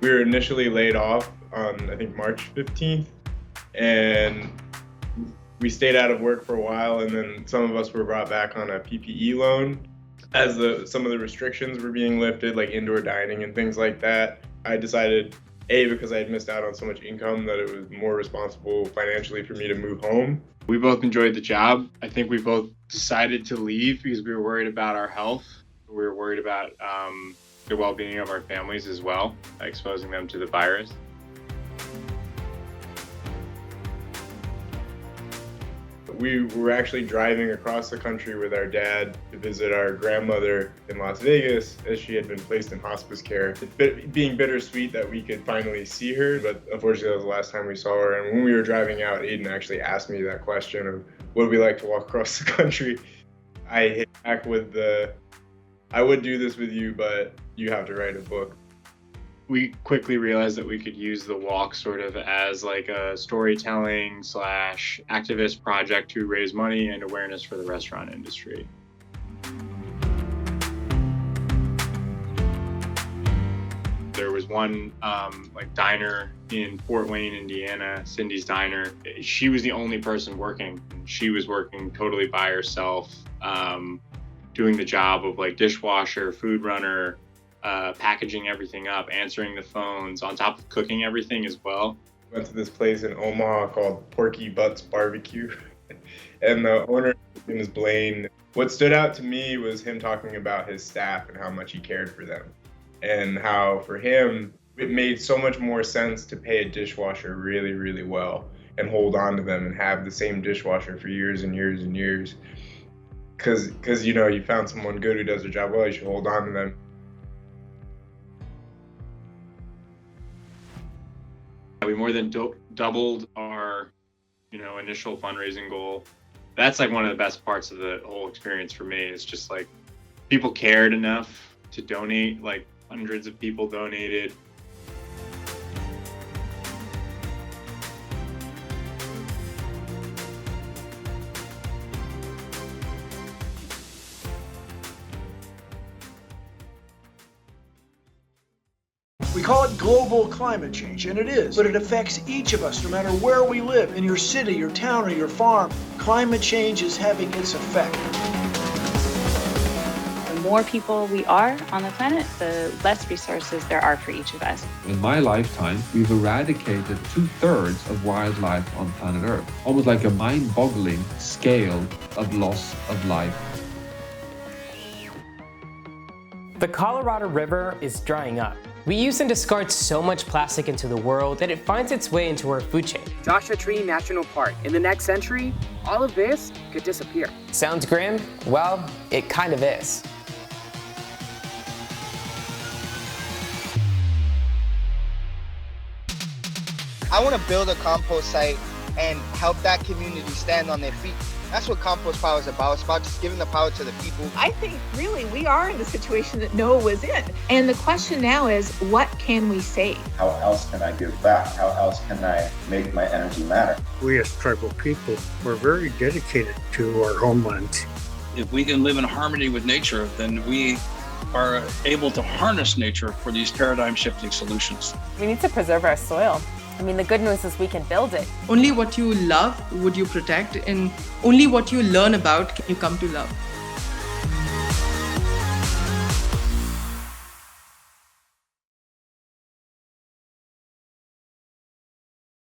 We were initially laid off on, I think, March 15th, and we stayed out of work for a while, and then some of us were brought back on a PPE loan. As some of the restrictions were being lifted, like indoor dining and things like that, I decided, A, because I had missed out on so much income, that it was more responsible financially for me to move home. We both enjoyed the job. I think we both decided to leave because we were worried about our health. We were worried about the well-being of our families as well, exposing them to the virus. We were actually driving across the country with our dad to visit our grandmother in Las Vegas, as she had been placed in hospice care. It being bittersweet that we could finally see her, but unfortunately that was the last time we saw her. And when we were driving out, Aiden actually asked me that question of what would we like to walk across the country. I hit back with I would do this with you, but you have to write a book. We quickly realized that we could use the walk sort of as like a storytelling / activist project to raise money and awareness for the restaurant industry. There was one diner in Fort Wayne, Indiana, Cindy's Diner. She was the only person working. She was working totally by herself, doing the job of like dishwasher, food runner, packaging everything up, answering the phones, on top of cooking everything as well. Went to this place in Omaha called Porky Butts Barbecue, and the owner, his name is Blaine. What stood out to me was him talking about his staff and how much he cared for them, and how for him it made so much more sense to pay a dishwasher really, really well and hold on to them and have the same dishwasher for years and years and years. Because you found someone good who does their job well, you should hold on to them. We more than doubled our, initial fundraising goal. That's like one of the best parts of the whole experience for me. It's just like people cared enough to donate, like hundreds of people donated. We call it global climate change, and it is, but it affects each of us no matter where we live, in your city, your town, or your farm. Climate change is having its effect. The more people we are on the planet, the less resources there are for each of us. In my lifetime, we've eradicated 2/3 of wildlife on planet Earth. Almost like a mind-boggling scale of loss of life. The Colorado River is drying up. We use and discard so much plastic into the world that it finds its way into our food chain. Joshua Tree National Park. In the next century, all of this could disappear. Sounds grim? Well, it kind of is. I want to build a compost site and help that community stand on their feet. That's what Compost Power is about. It's about just giving the power to the people. I think really we are in the situation that Noah was in. And the question now is, what can we save? How else can I give back? How else can I make my energy matter? We as tribal people, we're very dedicated to our homeland. If we can live in harmony with nature, then we are able to harness nature for these paradigm-shifting solutions. We need to preserve our soil. I mean, the good news is we can build it. Only what you love would you protect, and only what you learn about can you come to love.